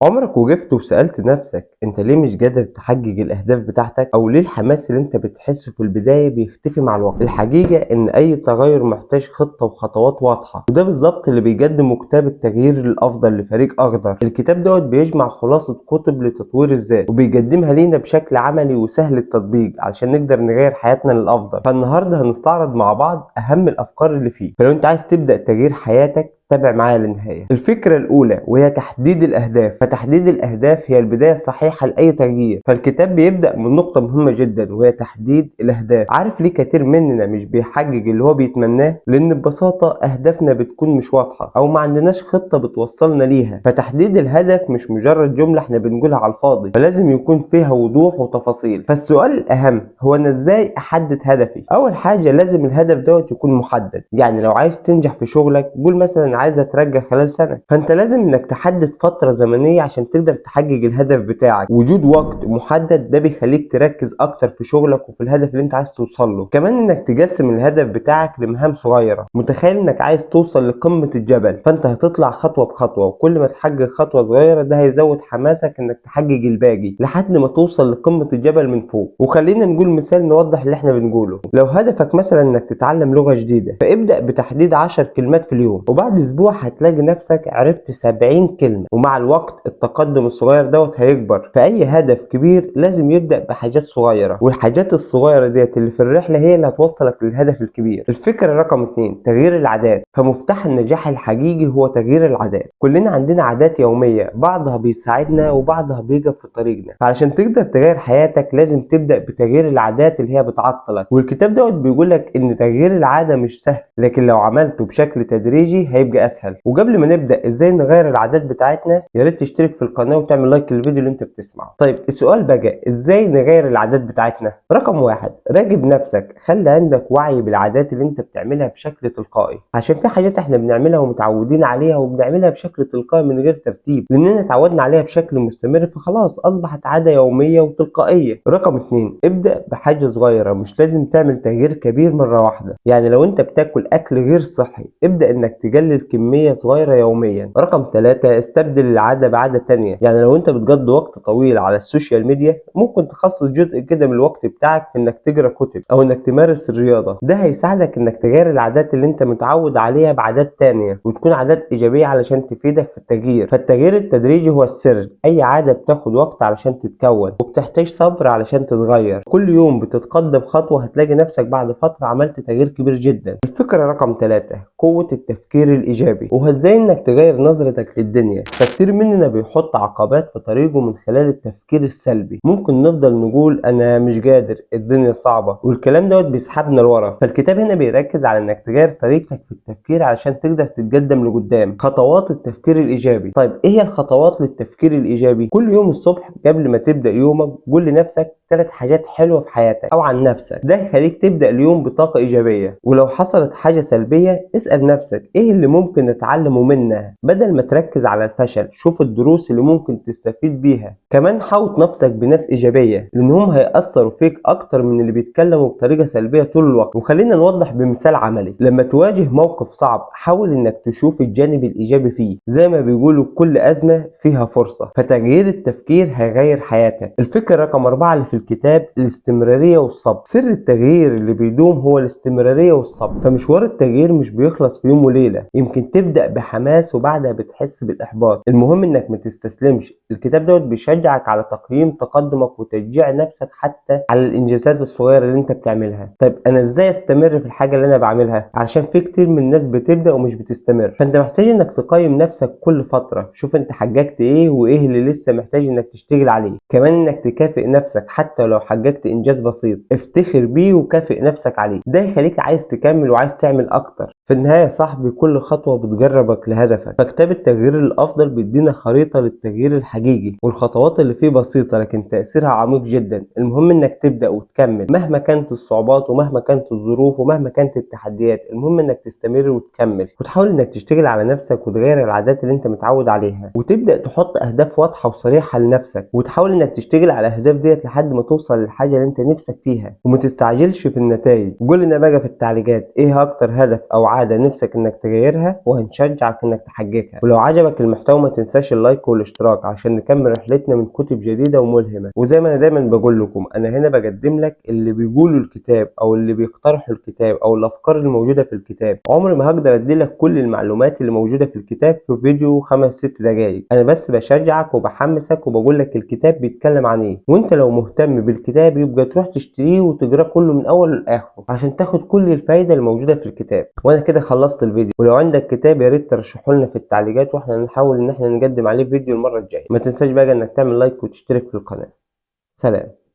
عمرك وقفت وسألت نفسك انت ليه مش قادر تحقق الاهداف بتاعتك او ليه الحماس اللي انت بتحسه في البداية بيختفي مع الوقت؟ الحقيقة ان اي تغير محتاج خطة وخطوات واضحة، وده بالظبط اللي بيقدمه كتاب التغيير الافضل لفريق اخضر. الكتاب دوت بيجمع خلاصة كتب لتطوير الذات وبيقدمها لينا بشكل عملي وسهل التطبيق علشان نقدر نغير حياتنا للافضل. فالنهاردة هنستعرض مع بعض اهم الافكار اللي فيه، فلو انت عايز تبدأ تغيير حياتك تابع معايا للنهاية. الفكرة الأولى وهي تحديد الأهداف، فتحديد الأهداف هي البداية الصحيحة لأي تغيير. فالكتاب بيبدأ من نقطة مهمة جدا وهي تحديد الأهداف. عارف ليه كتير مننا مش بيحقق اللي هو بيتمناه؟ لأن ببساطة أهدافنا بتكون مش واضحة أو ما عندناش خطة بتوصلنا ليها. فتحديد الهدف مش مجرد جملة احنا بنقولها على الفاضي، فلازم يكون فيها وضوح وتفاصيل. فالسؤال الأهم هو أنا إزاي أحدد هدفي؟ أول حاجة لازم الهدف دوت يكون محدد. يعني لو عايز تنجح في شغلك قول مثلا عايز اترقى خلال سنة، فانت لازم انك تحدد فترة زمنية عشان تقدر تحقق الهدف بتاعك. وجود وقت محدد ده بيخليك تركز اكتر في شغلك وفي الهدف اللي انت عايز توصل له. كمان انك تقسم الهدف بتاعك لمهام صغيرة. متخيل انك عايز توصل لقمة الجبل، فانت هتطلع خطوة بخطوة، وكل ما تحقق خطوة صغيرة ده هيزود حماسك انك تحقق الباقي لحد ما توصل لقمة الجبل من فوق. وخلينا نقول مثال نوضح اللي احنا بنقوله. لو هدفك مثلا انك تتعلم لغة جديدة، فابدأ بتحديد 10 كلمات في اليوم، وبعد اسبوع هتلاقي نفسك عرفت 70 كلمة. ومع الوقت التقدم الصغير دوت هيكبر. فأي هدف كبير لازم يبدأ بحاجات صغيرة، والحاجات الصغيرة ديت اللي في الرحلة هي اللي هتوصلك للهدف الكبير. الفكرة رقم 2 تغيير العادات. فمفتاح النجاح الحقيقي هو تغيير العادات. كلنا عندنا عادات يومية، بعضها بيساعدنا وبعضها بيقف في طريقنا. فعلشان تقدر تغير حياتك لازم تبدأ بتغيير العادات اللي هي بتعطلك. والكتاب دوت بيقول لك ان تغيير العادة مش سهل، لكن لو عملته بشكل تدريجي هيبقى اسهل. وقبل ما نبدا ازاي نغير العادات بتاعتنا، يا ريت تشترك في القناه وتعمل لايك للفيديو اللي انت بتسمعه. طيب السؤال بقى ازاي نغير العادات بتاعتنا؟ رقم واحد راقب نفسك. خلي عندك وعي بالعادات اللي انت بتعملها بشكل تلقائي، عشان في حاجات احنا بنعملها ومتعودين عليها وبنعملها بشكل تلقائي من غير ترتيب، لاننا اتعودنا عليها بشكل مستمر فخلاص اصبحت عاده يوميه وتلقائيه. رقم اتنين ابدا بحاجه صغيره، مش لازم تعمل تغيير كبير مره واحده. يعني لو انت بتاكل اكل غير صحي ابدا انك تقلل كميه صغيره يوميا. رقم 3 استبدل العاده بعاده تانية. يعني لو انت بتقضي وقت طويل على السوشيال ميديا ممكن تخصص جزء كده من الوقت بتاعك في انك تقرا كتب او انك تمارس الرياضه. ده هيساعدك انك تغير العادات اللي انت متعود عليها بعادات تانية وتكون عادات ايجابيه علشان تفيدك في التغيير. فالتغيير التدريجي هو السر. اي عاده بتاخد وقت علشان تتكون وبتحتاج صبر علشان تتغير. كل يوم بتتقدم خطوه هتلاقي نفسك بعد فتره عملت تغيير كبير جدا. الفكره رقم 3 قوة التفكير الإيجابي، وهو إزاي إنك تغير نظرتك للدنيا. فكتير مننا بيحط عقبات في طريقه من خلال التفكير السلبي. ممكن نفضل نقول أنا مش قادر، الدنيا صعبة، والكلام دوت بيسحبنا لورا. فالكتاب هنا بيركز على إنك تغير طريقتك في التفكير علشان تقدر تتقدم لقدام. خطوات التفكير الإيجابي. طيب إيه هي الخطوات للتفكير الإيجابي؟ كل يوم الصبح قبل ما تبدأ يومك قول لنفسك 3 حاجات حلوة في حياتك أو عن نفسك. ده يخليك تبدأ اليوم بطاقة إيجابية. ولو حصلت حاجة سلبية اسأل نفسك ايه اللي ممكن نتعلمه منها بدل ما تركز على الفشل. شوف الدروس اللي ممكن تستفيد بيها. كمان حاوط نفسك بناس ايجابية لانهم هيأثروا فيك اكتر من اللي بيتكلموا بطريقة سلبية طول الوقت. وخلينا نوضح بمثال عملي. لما تواجه موقف صعب حاول انك تشوف الجانب الايجابي فيه. زي ما بيقولوا كل ازمة فيها فرصة. فتغيير التفكير هيغير حياتك. الفكرة رقم 4 اللي في الكتاب الاستمرارية والصبر. سر التغيير اللي بيدوم هو الاستمرارية والصبر. فمشوار التغيير مش بيخلص في يوم وليلة. يمكن تبدأ بحماس وبعدها بتحس بالإحباط. المهم إنك ما تستسلمش. الكتاب دوت بيشجعك على تقييم تقدمك وتشجيع نفسك حتى على الإنجازات الصغيرة اللي أنت بتعملها. طيب أنا إزاي أستمر في الحاجة اللي أنا بعملها؟ علشان في كتير من الناس بتبدأ ومش بتستمر. فأنت محتاج إنك تقيم نفسك كل فترة. شوف أنت حققت إيه وإيه اللي لسه محتاج إنك تشتغل عليه. كمان إنك تكافئ نفسك حتى لو حققت إنجاز بسيط افتخر بيه وكافئ نفسك عليه. ده يخليك عايز تكمل وعايز تعمل أكتر. في النهاية يا صاحبي كل خطوة بتجربك لهدفك. فكتاب التغيير الأفضل بيدينا خريطة للتغيير الحقيقي، والخطوات اللي فيه بسيطة لكن تأثيرها عميق جدا. المهم إنك تبدأ وتكمل مهما كانت الصعوبات ومهما كانت الظروف ومهما كانت التحديات. المهم إنك تستمر وتكمل وتحاول إنك تشتغل على نفسك وتغير العادات اللي أنت متعود عليها، وتبدأ تحط أهداف واضحة وصريحة لنفسك وتحاول إنك تشتغل على الأهداف ديت لحد ما توصل للحاجة اللي انت نفسك فيها، وما تستعجلش في النتائج. وقول لنا بقى في التعليقات ايه اكتر هدف او عادة نفسك انك تغيرها، وهنشجعك انك تحققها. ولو عجبك المحتوى ما تنساش اللايك والاشتراك عشان نكمل رحلتنا من كتب جديدة وملهمة. وزي ما انا دايما بقول لكم، انا هنا بقدم لك اللي بيقولوا الكتاب او اللي بيقترحوا الكتاب او الافكار الموجودة في الكتاب. عمري ما هقدر ادي لك كل المعلومات اللي موجودة في الكتاب في فيديو 5-6 دقايق. انا بس بشجعك وبحمسك وبقول لك الكتاب بيتكلم عن ايه، وانت لو مهتم بالكتاب يبقى تروح تشتريه وتقراه كله من اوله لاخره عشان تاخد كل الفايدة الموجودة في الكتاب. وانا كده خلصت الفيديو. ولو عندك كتاب يا ريت ترشحه لنا في التعليقات، واحنا نحاول ان احنا نقدم عليه فيديو المرة الجاية. ما تنساش بقى انك تعمل لايك وتشترك في القناة. سلام.